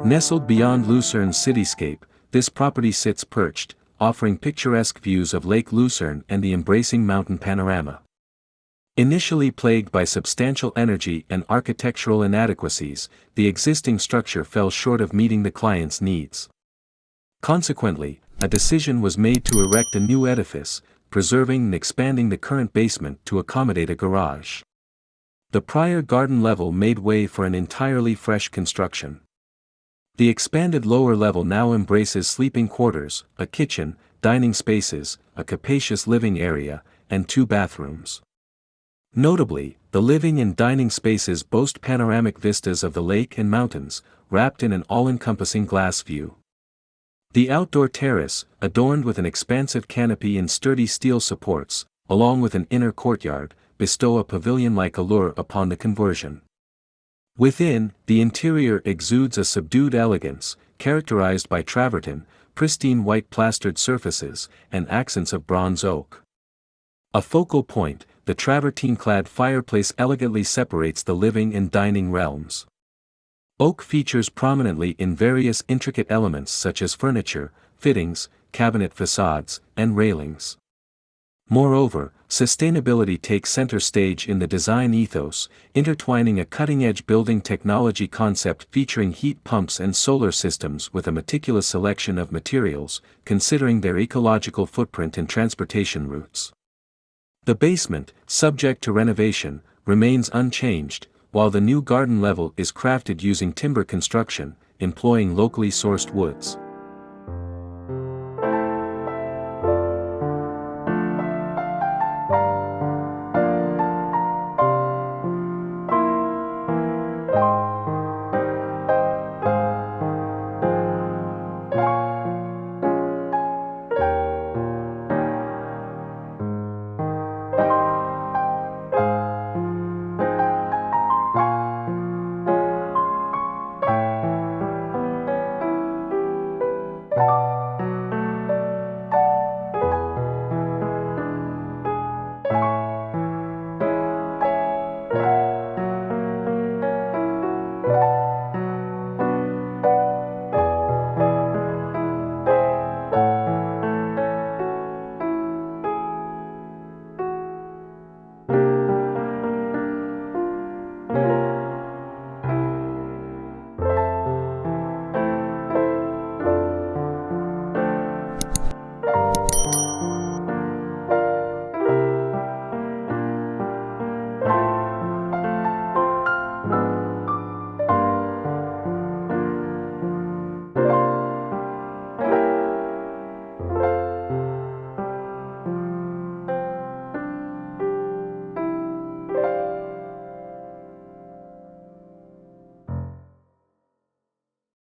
Nestled beyond Lucerne's cityscape, this property sits perched, offering picturesque views of Lake Lucerne and the embracing mountain panorama. Initially plagued by substantial energy and architectural inadequacies, the existing structure fell short of meeting the client's needs. Consequently, a decision was made to erect a new edifice, preserving and expanding the current basement to accommodate a garage. The prior garden level made way for an entirely fresh construction. The expanded lower level now embraces sleeping quarters, a kitchen, dining spaces, a capacious living area, and 2 bathrooms. Notably, the living and dining spaces boast panoramic vistas of the lake and mountains, wrapped in an all-encompassing glass view. The outdoor terrace, adorned with an expansive canopy and sturdy steel supports, along with an inner courtyard, bestow a pavilion-like allure upon the conversion. Within, the interior exudes a subdued elegance, characterized by travertine, pristine white plastered surfaces, and accents of bronze oak. A focal point, the travertine-clad fireplace elegantly separates the living and dining realms. Oak features prominently in various intricate elements such as furniture, fittings, cabinet facades, and railings. Moreover, sustainability takes center stage in the design ethos, intertwining a cutting-edge building technology concept featuring heat pumps and solar systems with a meticulous selection of materials, considering their ecological footprint and transportation routes. The basement, subject to renovation, remains unchanged, while the new garden level is crafted using timber construction, employing locally sourced woods.